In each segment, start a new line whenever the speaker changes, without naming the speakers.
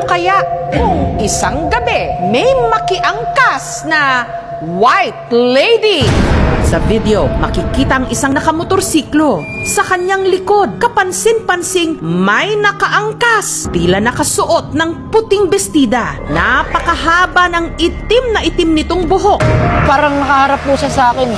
Paano kaya kung isang gabi may makiangkas na white lady? Sa video, makikita ang isang nakamotorsiklo. Sa kanyang likod, kapansin-pansing may nakaangkas. Tila nakasuot ng puting bestida. Napakahaba ng itim nitong buhok.
Parang nakaharap po siya sa akin.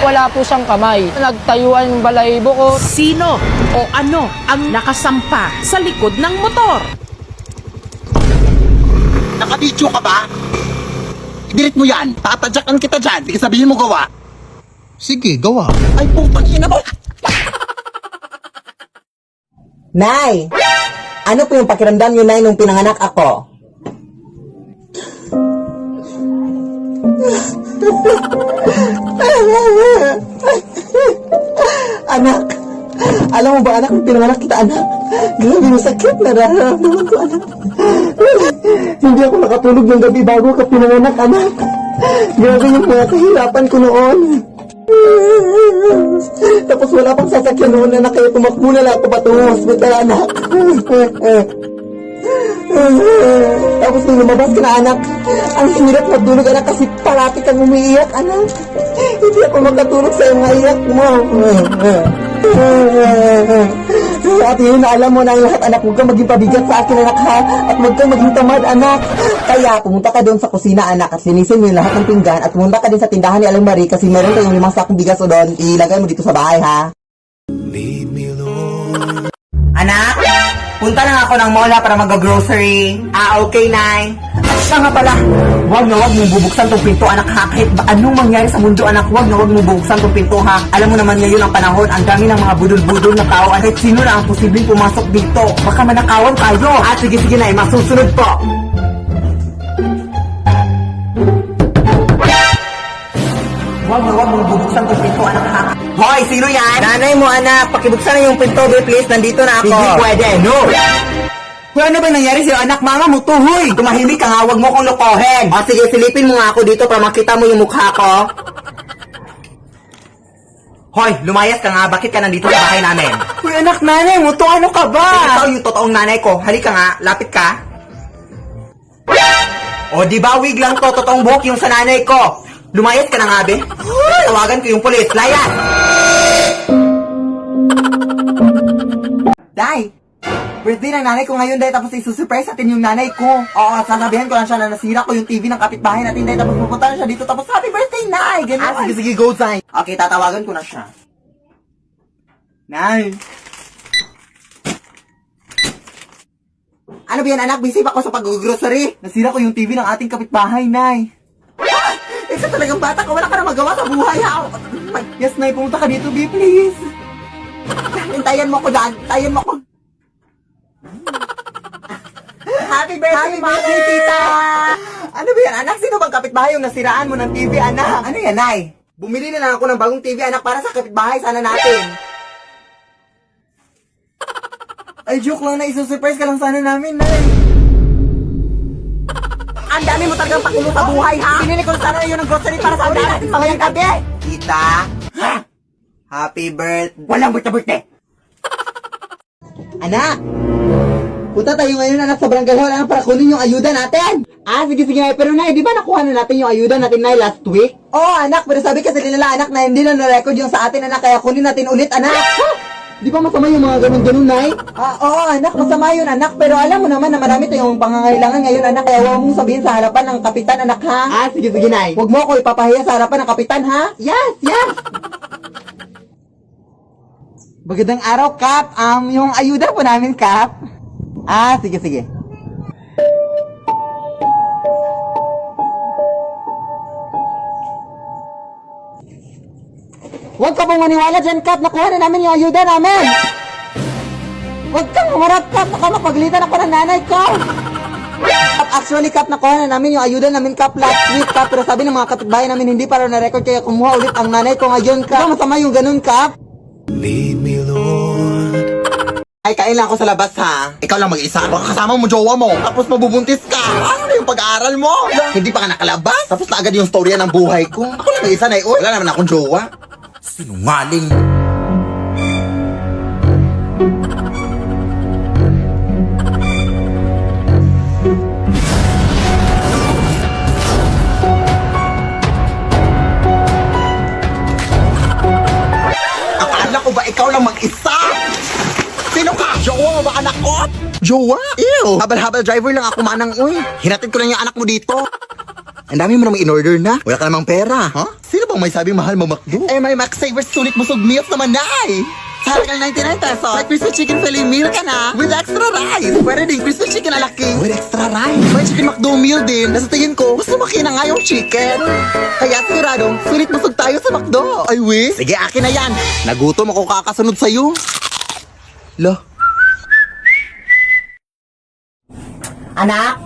Wala po siyang kamay. Nagtayuan yung balahibo ko.
Sino o ano ang nakasampa sa likod ng motor?
Nakabidyo ka ba? I-delete mo yan. Tatadyakan kita dyan. Di ka sabihin mo gawa.
Sige, gawa.
Ay, putang ina mo.
Nay! Ano po yung pakiramdam niyo, Nay, nung pinanganak ako? Anak! Alam mo ba, anak, nung pinanganak kita, anak? Grabe yung sakit na nararamdaman ko, anak. Hindi ako nakatulog ng gabi bago ka pinanganak, anak. Grabe yung mga kahirapan ko noon. Tapos wala pang sasakyan noon, anak, kaya tumakbo na lang ako patungong hospital, anak. Tapos nung lumabas ka na, anak, ang hirap matulog, anak, kasi parati kang umiiyak, anak. Hindi ako makatulog sa iyong iyak mo. At yun, alam mo na ang lahat, anak, huwag kang maging pabigat sa akin, anak, ha? At huwag kang maging tamad, anak. Kaya pumunta ka doon sa kusina, anak, at linisin mo yung lahat ng pinggan. At pumunta ka din sa tindahan ni Aling Marie kasi meron kayong 5 sakong bigas o doon. Ilagay mo dito sa bahay, ha? Anak, punta lang ako ng mall para mag-grocery. Okay, Nay. At siya nga pala, huwag mong bubuksan tong pinto, anak, ha? Kahit ba anong mangyari sa mundo, anak, huwag mong bubuksan tong pinto, ha? Alam mo naman ngayon ang panahon, ang dami ng mga budol-budol na tao, at kahit sino na ang posibleng pumasok dito. Baka manakawan tayo. At sige, Nay, masusunod po. Huwag mong bubuksan tong pinto, anak, ha? Hoy, sino yan? Nanay mo, anak. Pakibuksan na yung pinto, please. Nandito na ako. Hindi pwede, no. Kung ano ba nangyari sa'yo, anak? Mama mo, tuhoy. Tumahimik ka nga, huwag mo kong lokohin. O sige, silipin mo nga ako dito para makita mo yung mukha ko. Hoy, lumayas ka nga. Bakit ka nandito sa bahay namin? Uy, anak, nanay mo to. Ano ka ba? Ikaw yung totoong nanay ko. Halika nga, lapit ka. O, di ba wig lang to? Totoong buhok yung sa nanay ko. Lumayas ka na nga, be. Tawagan ko yung pulis. Layas! Day! Birthday ng nanay ko ngayon, Day. Tapos isusurprise natin yung nanay ko. Oo, sasabihin ko lang siya na nasira ko yung TV ng kapitbahay natin, Day. Tapos pupunta na siya dito. Tapos happy birthday, Nay! Ganun. Sige, go, Day. Okay, tatawagan ko na siya. Nay! Ano ba yan, anak? Busy pa ako sa pag-grocery. Nasira ko yung TV ng ating kapitbahay, Nay. Isa talagang bata ka, wala ka na magawa sa buhay, ha? Yes, Nay, pumunta ka dito, B, please. Hintayan mo ko dyan, hintayan mo ko. Happy birthday, tita! Ano ba yan, anak? Sino bang kapitbahay yung nasiraan mo ng TV, anak? Ano yan, Nay? Bumili na lang ako ng bagong TV, anak, para sa kapitbahay sana natin. Ay, joke lang na, isusurprise ka lang sana namin, Nay. Ang dami mo talagang pakulo sa buhay, ha? Pinili ko sana yun ng grocery para sa amin natin pangayang gabi. Tita? Ha? Happy birthday. Walang birthday. Anak! Punta tayo ngayon, anak, sa barangay hall, anak, para kunin yung ayuda natin. Sige, pero Nay, di ba nakuha na natin yung ayuda natin, Nay, last week? Oo, anak, pero sabi kasi nila, anak, na hindi na na-record yung sa atin, anak, kaya kunin natin ulit, anak. Di ba masama yung mga ganun-ganun, Nay? Oo, anak, masama yun, anak. Pero alam mo naman na marami tayong pangangailangan ngayon, anak. Kaya huwag mong sabihin sa harapan ng kapitan, anak, ha? Sige, Nay. Huwag mo ako ipapahiya sa harapan ng kapitan, ha? Yes! Magandang araw, Kap. Yung ayuda po namin, Kap. Sige. Huwag ka pong maniwala dyan, Kap. Nakuha na namin yung ayuda namin. Huwag kang humarap, Kap. Baka mapaglitan ako ng nanay ko. Actually, Kap, nakuha na namin yung ayuda namin, Kap, last week, Kap. Pero sabi ng mga kapitbahay namin, hindi para na-record, kaya kumuha ulit ang nanay ko ngayon, Kap. Diba masama yung ganun, Kap?
Lead me, Lord.
Ay, kain lang ako sa labas, ha? Ikaw lang mag-isa. Baka kasama mo jowa mo. Tapos mabubuntis ka. Ano na yung pag-aaral mo? Hindi pa ka nakalabas. Tapos na agad yung storya ng buhay ko. Ako lang mag-isa, Nay. Wala naman akong jowa.
Sinungaling.
jowa. Ew! Habal-habal driver lang ako manang, uy. Hinatid ko lang yung anak mo dito. Ang dami mo namang in-order na. Wala ka namang pera. Ha? Sino bang may sabing mahal mo McDo? Eh, may Max Savers sulit busog meals naman na eh. Sa halagang 99 pesos, may crispy chicken filet meal ka na with extra rice. Pwede din crispy chicken ala king with extra rice. May chicken McDo meal din. Nasa tingin ko, mas lumaki na nga yung chicken. Kaya siguradong, sulit busog tayo sa McDo. Ay, we? Sige, akin na yan. Nagutom ako kakasunod sa'yo. Lo.
Anak,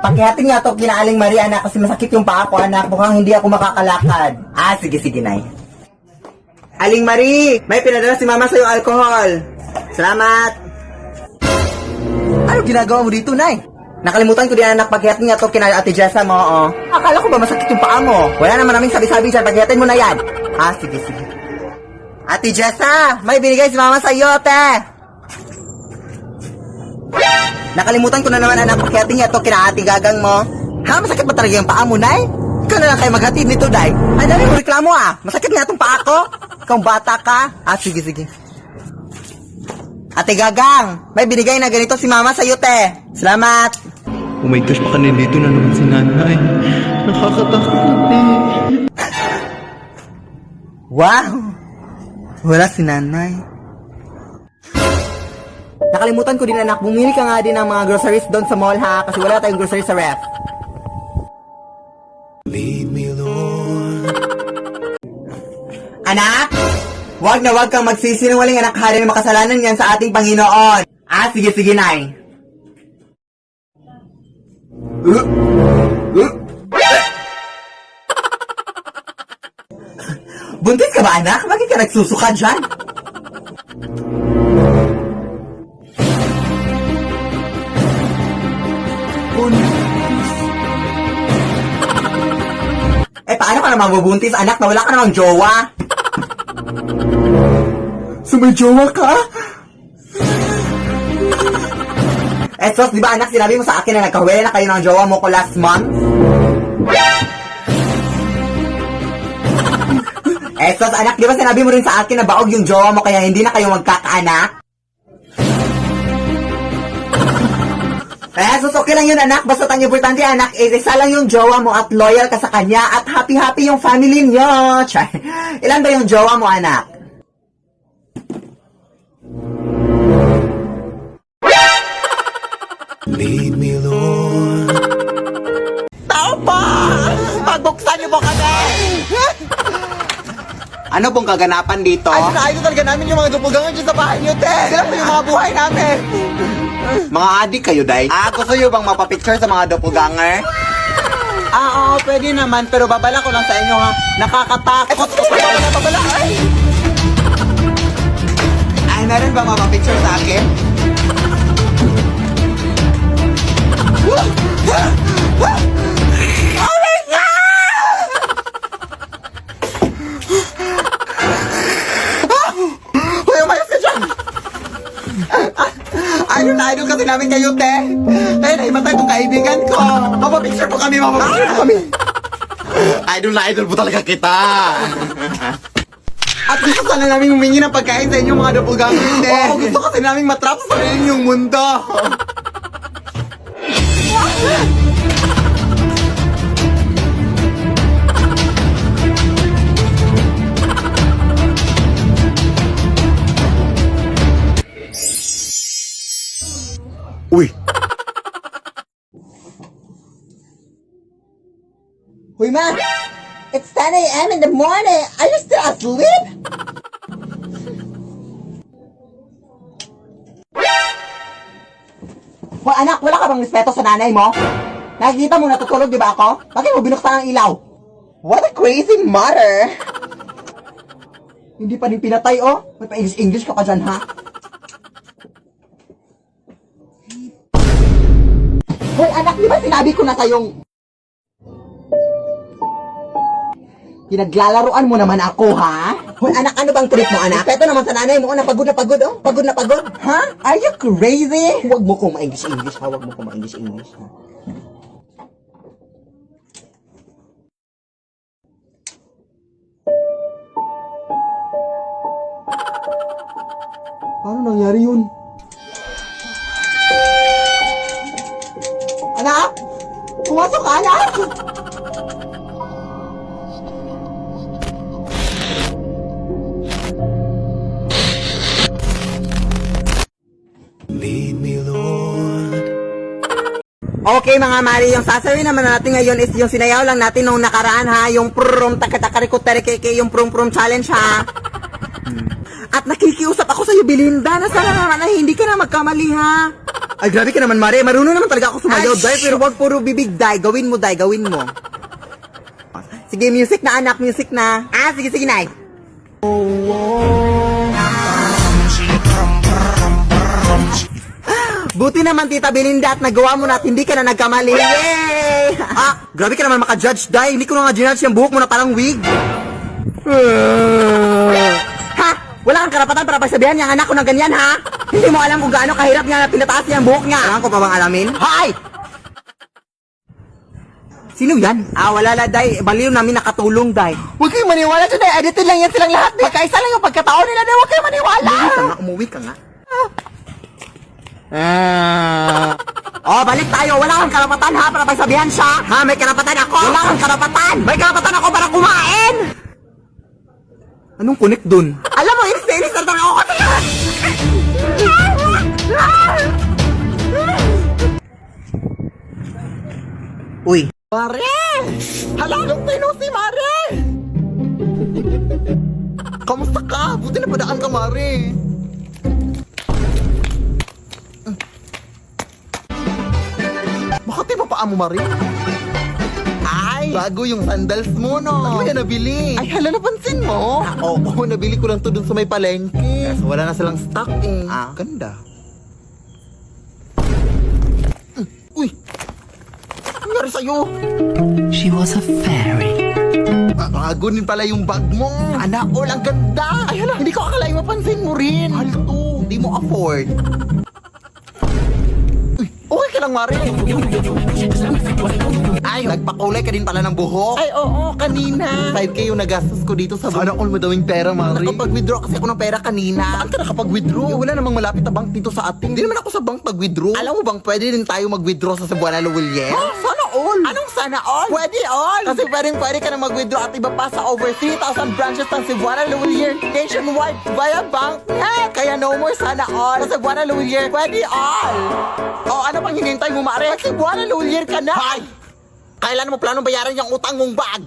pakihatin nga to kina Aling Marie, anak, kasi masakit yung paa ko, anak. Mukhang hindi ako makakalakad. Ah, sige, Nay. Aling Marie, may pinadala si Mama sa'yo alcohol. Salamat. Ano ginagawa mo dito, Nay? Nakalimutan ko din, anak, paghihatin nga to kina Ate Jessa mo, oo. Akala ko ba masakit yung paa mo? Wala naman naming sabi-sabi dyan, paghihatin mo na yan. Ah, sige. Ate Jessa, may binigay si Mama sa'yo, te. Nakalimutan ko na naman, anak, paghihatin nga to kina Ate Gagang mo. Ha, masakit ba talaga yung paa mo, Nay? Ikaw na lang kayo maghatid nito, Day. Ay, dali mo reklamo, ah. Masakit nga itong paa ko. Ikaw bata ka. Ah, sige. Ate Gagang, may binigay na ganito si Mama sa'yo, te. Salamat.
Oh my gosh, baka nandito na naman si nanay. Nakakatakot na, te.
Wow! Wala si nanay. Nakalimutan ko din, anak, bumili ka nga din ng mga groceries doon sa mall, ha? Kasi wala tayong groceries sa ref.
Lead me, Lord.
Anak! Wag na wag kang magsisinungaling, anak, hari na makasalanan yan sa ating Panginoon. Ah, sige, Nay. Buntis ka ba, anak? Bakit ka nagsusuka dyan? Eh, paano ka naman mabubuntis, anak, na wala ka namang jowa? So, may jowa ka? Eh, sos, di ba, anak, sinabi mo sa akin na nagkahuwela na kayo ng jowa mo ko last month? Eh, sos, anak, di ba sinabi mo rin sa akin na baog yung jowa mo kaya hindi na kayo magkakaanak? Eh, sus, okay lang yun, anak. Basta ang importante, anak, isa lang yung jowa mo at loyal ka sa kanya at happy-happy yung family niyo. Chay. Ilan ba yung jowa mo, anak?
Lead me, Lord.
Tao pa! Pagbuksan niyo po kami! Ano pong kaganapan dito? Ay, talaga namin yung mga dupugangan dyan sa bahay niyo, te! Sila po yung mga buhay namin! Mga adik kayo, Day? Ah, gusto niyo bang mapapicture sa mga doppelganger? Ah, oo, pwede naman, pero babala ko lang sa inyo, ha? Nakakatakot! Babala! Ay, meron ba mapapicture sa akin? Oh my God! Hoy, umayos ka dyan! Idol kasi namin kayo, te. Kaya naimatay itong kaibigan ko. Mapapicture po kami, mapapicture po kami. Idol po talaga kita. At gusto sana namin humingi ng pagkain sa inyong mga doppelganger, te. Oo, gusto kasi namin matrap sa inyong mundo. Uy!
Uy, ma! It's 10 a.m. in the morning! Are you still asleep? Hoy, anak, wala ka bang respeto sa nanay mo? Nakikita mo natutulog, di ba ako? Bakit mo binuksan ang ilaw? What a crazy mother! Hindi pa din pinatay, oh. May pa-English ka pa dyan, ha? Hoy, anak, di ba sinabi ko na sa'yong... Pinaglalaruan mo naman ako, ha? Hoy, anak, ano bang trip mo, anak? Respeto naman sa nanay mo, oh, napagod na pagod, oh. Pagod na pagod. Ha? Are you crazy? Huwag mo kong ma-English, ha? Huwag mo kong ma-English, ha? Paano nangyari yun? Anak! Pumasok ka, anak!
Lead me, Lord.
Okay mga mari, yung sasabihin naman natin ngayon is yung sinayaw lang natin nung nakaraan ha, yung prum takatakarikutarikeke, yung prum challenge ha. At nakikiusap ako sa'yo, Belinda, na sana naman na hindi ka na magkamali ha. Ay grabe ka naman Mari, marunong naman talaga ako sumayaw, Day, pero wag puro bibig, Day, gawin mo Day, gawin mo. Sige, music na anak, music na. Sige, Nay. Buti naman Tita Belinda at nagawa mo na at hindi ka na nagkamali. Yay! Grabe ka naman maka-judge, Day. Hindi ko na nga ginudge yung buhok mo na parang wig. Ha? Wala kang karapatan para pagsabihan yung anak ko ng ganyan, ha? Hindi mo alam kung gaano kahirap niya na pinataas niya ang buhok niya. Kailangan ko pa bang alamin? Hay! Sino yan? Wala la, Day. Baliw namin nakatulong, Day. Huwag kayong maniwala dyan, Day. Edited lang yan silang lahat, Day. Pagkaisa lang yung pagkataon nila, Day. Huwag kayong maniwala. Umuwi ka nga. Balik tayo. Wala kang karapatan ha para pagsabihan siya. Ha, may karapatan ako. Wala kang karapatan. May karapatan ako para kumain. Anong connect dun? Alam mo, inis na inis na ako kasi. Uy. Mare! Halagang tino si Mare! Kamusta ka? Buti na padaan ka, Mare. Bakit di ba paa mo, Mari? Ay, bago yung sandals mo, no? Ano yan nabili? Ay, hala, napansin mo? Oo, nabili ko lang to dun sa may palengke. Kaso wala na silang stock eh. Ganda. Uy! Ano nangyari sa'yo?
She was a fairy.
Bago din pala yung bag mo. Sana all, ang ganda. Ay, hala, hindi ko akalain mapansin mo rin. Halto, hindi mo afford. Okay ka lang, Mari. Ay, nagpakulay ka din pala ng buhok. Ay, oo, kanina. 5K yung nagastos ko dito sa Sana all madawing pera, Mari. Nakapag-withdraw kasi ako ng pera kanina. Saan ka nakapag-withdraw? Wala namang malapit na bank dito sa atin. Hindi naman ako sa bank pag-withdraw. Alam mo bang pwede din tayo mag-withdraw sa Cebuana Luwilyen? Sana all. Anong sana all? Pwede all. Kasi pwede ka na mag-withdraw at iba pa sa over 3,000 branches ng Cebuana Luwilyen nationwide via bank. Kaya no more sana all. Sa Cebuana Luwilyen, pwede all. Ano pang hinihintay mo, Mare? Cebuana Luwilyen ka na. Hay! Kailan mo planong bayaran yung utang mong bag?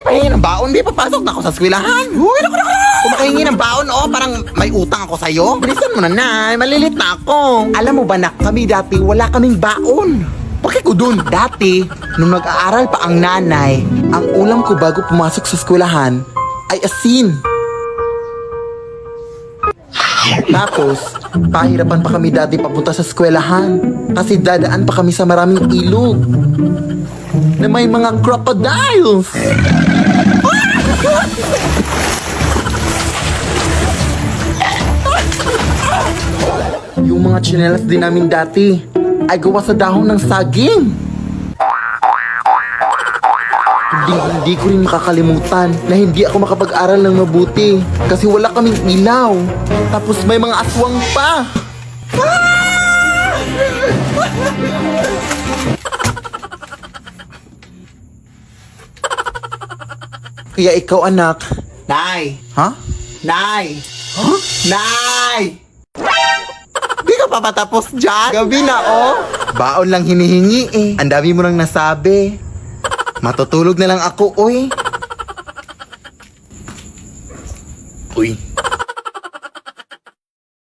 Pahingi ng baon, di papasok na ako sa eskwelahan. Uy, naku! Kumakahingi ng baon, parang may utang ako sa'yo. Bilisan mo na, Nay, malilit na ako. Alam mo ba, nak, kami dati wala kaming baon. Bakit ko dun? Dati, nung nag-aaral pa ang nanay, ang ulam ko bago pumasok sa eskwelahan ay asin. Tapos, pahirapan pa kami dati papunta sa eskwelahan kasi dadaan pa kami sa maraming ilog na may mga crocodiles. Yung mga tsinelas din namin dati ay gawa sa dahon ng saging. Hindi ko rin makakalimutan na hindi ako makapag-aral ng mabuti kasi wala kaming ilaw. Tapos may mga aswang pa. Kaya ikaw, anak. Nay! Ha? Nay! Huh? Nay! Di ka pa patapos dyan? Gabi na, Baon lang hinihingi eh. Ang dami mo nang nasabi. Matutulog na lang ako, Uy,